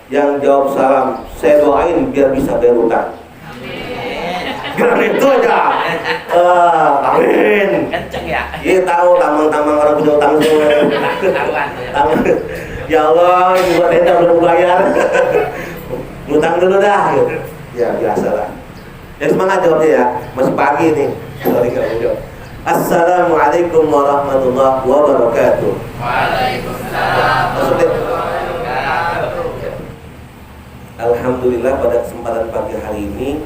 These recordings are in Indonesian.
Yang jawab salam saya doain biar bisa bayar utang. Amin. Itu aja. Amin. Kenceng ya. Iya tahu tamang-tamang orang punya utang semua. Tamang. Ya Allah, ini buat ente belum bayar. Ngutang dulu dah. Ya biasa lah. Ya semangat jawabnya ya. Masih pagi nih. Sorry nggak mau jawab. Assalamualaikum warahmatullahi wabarakatuh. Waalaikumsalam. Alhamdulillah pada kesempatan pagi hari ini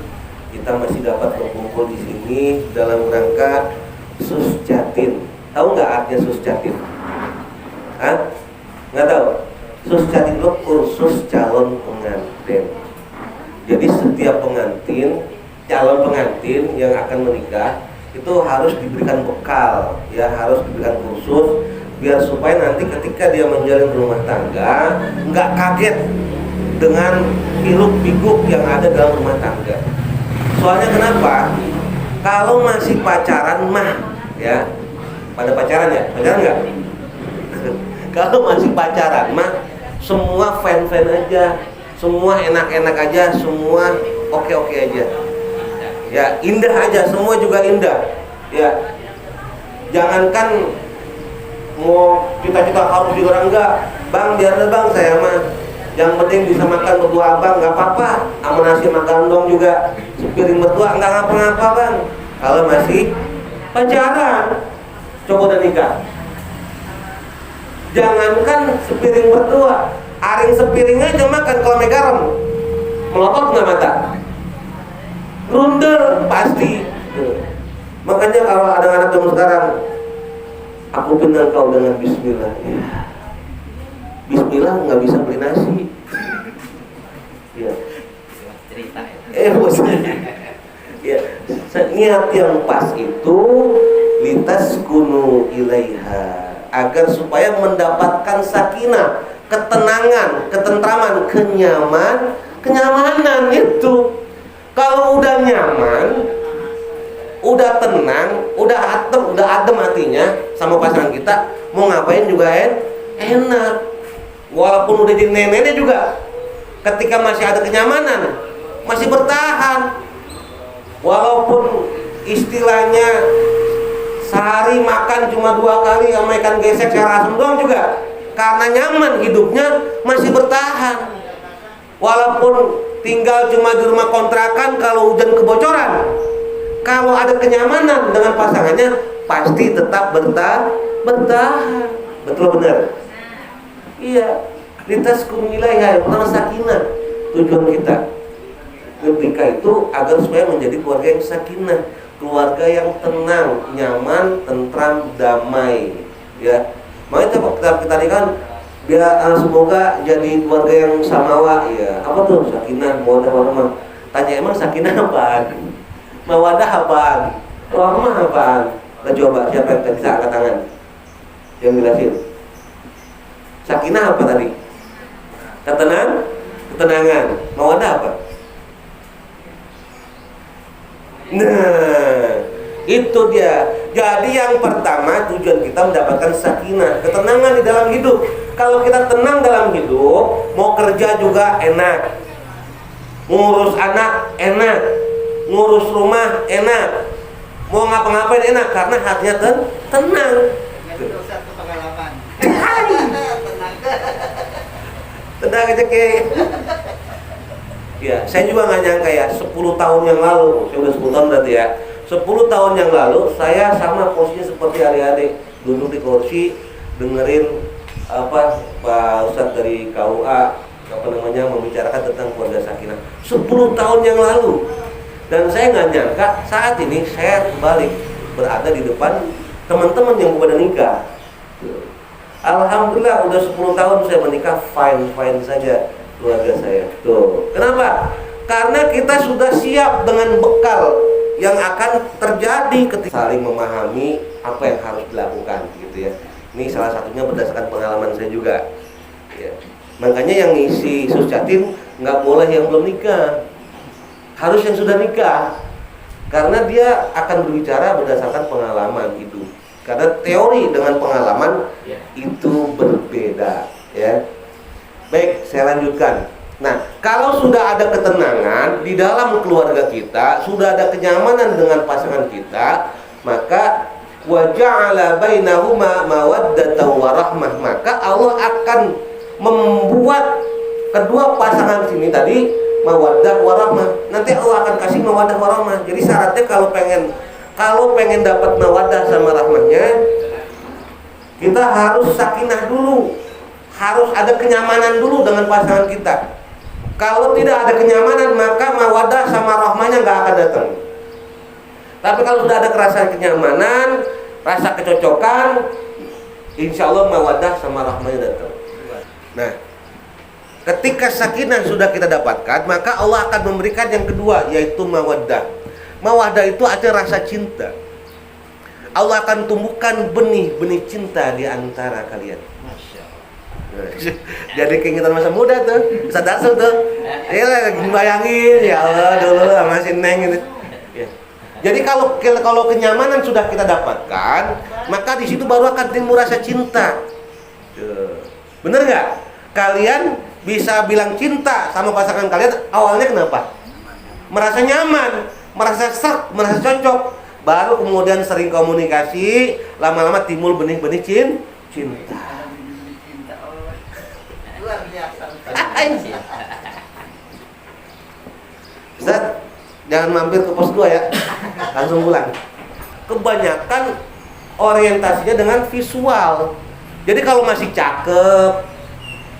kita masih dapat berkumpul di sini dalam rangka Suscatin. Tahu nggak artinya Suscatin? Hah? Nggak tahu? Suscatin itu kursus calon pengantin. Jadi setiap calon pengantin yang akan menikah itu harus diberikan bekal, ya harus diberikan kursus biar supaya nanti ketika dia menjalin rumah tangga nggak kaget dengan hiruk pikuk yang ada dalam rumah tangga. Soalnya kenapa? Kalau masih pacaran mah, ya pada pacaran ya, pacaran nggak? Kalau masih pacaran mah, semua fan-fan aja, semua enak-enak aja, semua oke-oke aja. Ya indah aja, semua juga indah. Ya jangankan mau cita-cita harus di orang enggak, bang biar bang saya mah. Yang penting bisa makan berdua abang, nggak apa-apa. Sama nasi sama gandong juga sepiring berdua nggak ngapa-ngapa bang. Kalau masih pacaran, coba udah nikah. Jangankan sepiring berdua, aring sepiring aja makan kalau mie garam, melotot nggak mata, grundel pasti. Makanya kalau ada anak zaman sekarang, aku kenal kau dengan Bismillah. Ya. Bismillah nggak bisa beli nasi. Ya. Cerita ya. Ya. Niat yang pas itu lintas kunu ilaiha agar supaya mendapatkan sakinah, ketenangan, ketentraman, kenyamanan itu. Kalau udah nyaman, udah tenang, udah adem hatinya sama pasangan kita, mau ngapain juga enak. Walaupun udah jadi neneknya juga, ketika masih ada kenyamanan, masih bertahan. Walaupun istilahnya sehari makan cuma 2 kali sama ikan gesek secara asam doang juga, karena nyaman hidupnya masih bertahan. Walaupun tinggal cuma di rumah kontrakan, kalau hujan kebocoran, kalau ada kenyamanan dengan pasangannya pasti tetap bertahan. Betul benar? Iya, lintas wilayah pertama sakinah. Tujuan kita menikah itu agar supaya menjadi keluarga yang sakinah, keluarga yang tenang, nyaman, tentram, damai. Ya, makanya kita kan biar semoga jadi keluarga yang samawa. Ya, apa tuh sakinah, mawadah, warahmah? Tanya emang sakinah apaan? Mawadah apaan? Warahmah apaan? Nah, coba siapa yang bisa angkat tangan? Yang jelasin. Sakinah apa tadi? Ketenangan. Mawadah apa? Nah, itu dia. Jadi yang pertama tujuan kita mendapatkan sakinah, ketenangan di dalam hidup. Kalau kita tenang dalam hidup, mau kerja juga enak, ngurus anak enak, ngurus rumah enak, mau ngapa-ngapain enak karena hatinya tenang. Tenang aja ke. Ya, saya juga nggak nyangka ya 10 tahun yang lalu, saya udah 10 tahun berarti ya. 10 tahun yang lalu saya sama posisinya seperti adik-adik, duduk di kursi dengerin Pak Ustadz dari KUA membicarakan tentang keluarga sakinah 10 tahun yang lalu. Dan saya nggak nyangka saat ini saya kembali berada di depan teman-teman yang pada nikah. Alhamdulillah udah 10 tahun saya menikah fine saja keluarga saya. Tuh. Kenapa? Karena kita sudah siap dengan bekal yang akan terjadi ketika saling memahami apa yang harus dilakukan gitu ya. Ini salah satunya berdasarkan pengalaman saya juga. Ya. Makanya yang ngisi Suscatin nggak boleh yang belum nikah, harus yang sudah nikah, karena dia akan berbicara berdasarkan pengalaman hidup. Karena teori dengan pengalaman itu berbeda, ya. Baik, saya lanjutkan. Nah, kalau sudah ada ketenangan di dalam keluarga kita, sudah ada kenyamanan dengan pasangan kita, maka wa ja'ala bainahuma mawaddatan wa rahmah, maka Allah akan membuat kedua pasangan sini tadi mawaddah warahmah. Nanti Allah akan kasih mawaddah warahmah. Jadi syaratnya kalau pengen dapat mawaddah sama rahmahnya, kita harus sakinah dulu, harus ada kenyamanan dulu dengan pasangan kita. Kalau tidak ada kenyamanan, maka mawaddah sama rahmahnya nggak akan datang. Tapi kalau sudah ada kerasa kenyamanan, rasa kecocokan, insya Allah mawaddah sama rahmahnya datang. Nah, ketika sakinah sudah kita dapatkan, maka Allah akan memberikan yang kedua, yaitu mawaddah. Mawaddah itu artinya rasa cinta. Allah akan tumbuhkan benih-benih cinta di antara kalian. Jadi keinginan masa muda tuh, Ustaz Darso tuh, dia lagi bayangin, ya Allah dulu sama si Neng ini. Ya. Jadi kalau kenyamanan sudah kita dapatkan, maka di situ baru akan timbul rasa cinta. Bener nggak? Kalian bisa bilang cinta sama pasangan kalian awalnya kenapa? Merasa nyaman, merasa serk, merasa cocok. Baru kemudian sering komunikasi, lama-lama timbul benih-benih cinta. Luar biasa. Ustaz, jangan mampir ke pos 2 ya. Langsung pulang. Kebanyakan orientasinya dengan visual. Jadi kalau masih cakep,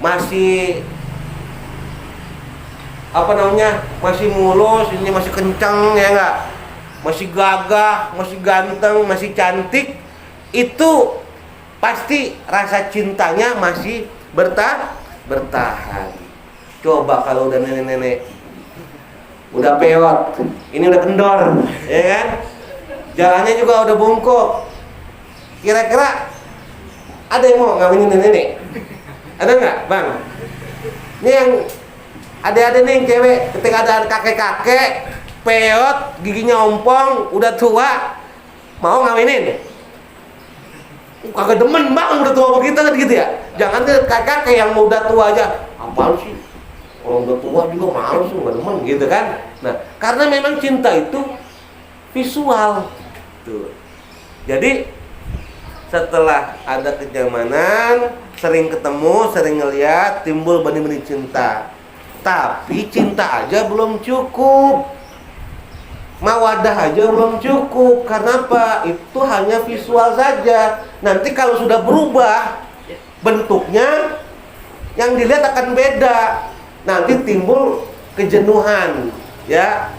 masih masih mulus, ini masih kencang ya enggak? Masih gagah, masih ganteng, masih cantik, itu pasti rasa cintanya masih bertahan. Coba kalau udah nenek-nenek, udah peot, ini udah kendor, ya kan? Jalannya juga udah bungkuk. Kira-kira ada yang mau ngawinin nenek? Ada nggak, Bang? Ini yang ada nih yang cewek, ketika ada kakek-kakek, peot, giginya ompong, udah tua, mau ngawinin? Kagak demen Bang, udah tua begitu kan gitu ya. Jangan tuh kakek yang udah tua aja, apaan sih? Orang udah tua juga males tuh, nggak demen gitu kan. Nah, karena memang cinta itu visual tuh. Jadi setelah ada kenyamanan, sering ketemu, sering ngeliat, timbul benih-benih cinta. Tapi cinta aja belum cukup, mawaddah aja belum cukup. Karena apa? Itu hanya visual saja. Nanti kalau sudah berubah bentuknya, yang dilihat akan beda. Nanti timbul kejenuhan, ya,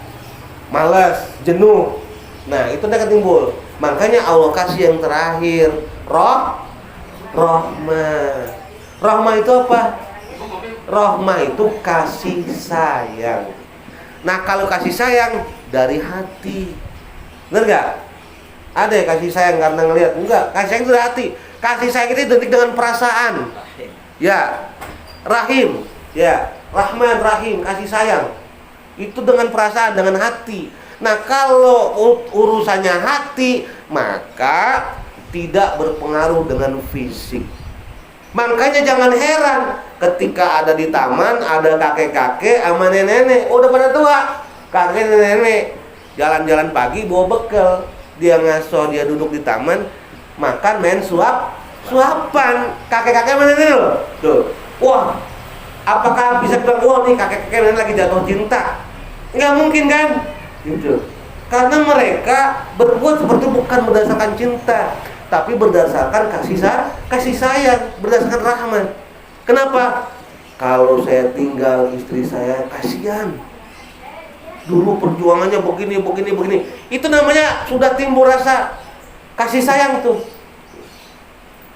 malas, jenuh. Nah, itu akan timbul. Makanya Allah kasih yang terakhir, rahmah. Rahmah itu apa? Rahmah itu kasih sayang. Nah, kalau kasih sayang dari hati, benar nggak? Ada ya kasih sayang karena ngelihat? Enggak, kasih sayang itu dari hati. Kasih sayang itu identik dengan perasaan. Ya, rahim. Ya, Rahman, Rahim, kasih sayang. Itu dengan perasaan, dengan hati. Nah, kalau urusannya hati, maka tidak berpengaruh dengan fisik. Makanya jangan heran ketika ada di taman, ada kakek-kakek sama nenek-nenek, udah pada tua. Kakek nenek jalan-jalan pagi bawa bekal, dia ngaso, dia duduk di taman, makan, main suapan. Kakek-kakek sama nenek loh. Tuh. Wah, apakah bisa bilang, wah nih kakek-kakek nenek lagi jatuh cinta? Nggak mungkin kan? Gitu. Karena mereka berbuat seperti bukan berdasarkan cinta, tapi berdasarkan kasih sayang, berdasarkan rahmat. Kenapa? Kalau saya tinggal istri saya, kasihan. Dulu perjuangannya begini. Itu namanya sudah timbul rasa kasih sayang tuh.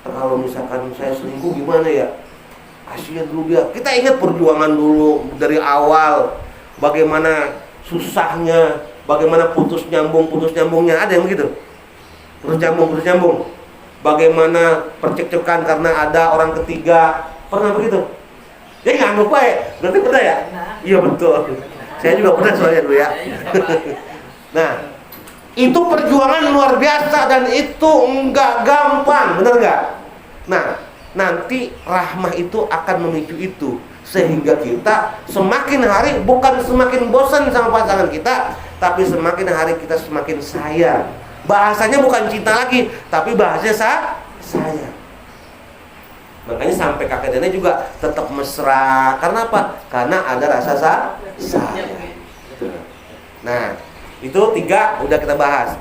Kalau misalkan saya selingkuh gimana ya? Kasihan dulu dia. Kita ingat perjuangan dulu dari awal, bagaimana susahnya, bagaimana putus nyambungnya, ada yang begitu. Putus nyambung. Bagaimana percekcokan karena ada orang ketiga, pernah begitu? Ya nggak lupa ya, berarti pernah ya? Iya betul. Saya juga pernah soalnya dulu ya. Nah, itu perjuangan luar biasa dan itu enggak gampang, benar nggak? Nah, nanti rahmah itu akan memicu itu. sehingga kita semakin hari bukan semakin bosan sama pasangan kita, tapi semakin hari kita semakin sayang. Bahasanya bukan cinta lagi, tapi bahasanya sayang. Makanya sampai kakek nenek juga tetap mesra. Karena apa? Karena ada rasa sayang. Nah, itu 3 udah kita bahas.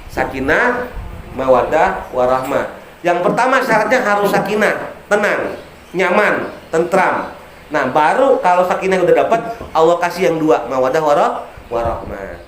Sakinah, mawaddah, warahmah. Yang pertama syaratnya harus sakinah, tenang, nyaman, tentram. Nah, baru kalau sakinah udah dapat, Allah kasih yang 2, mawaddah warahmah.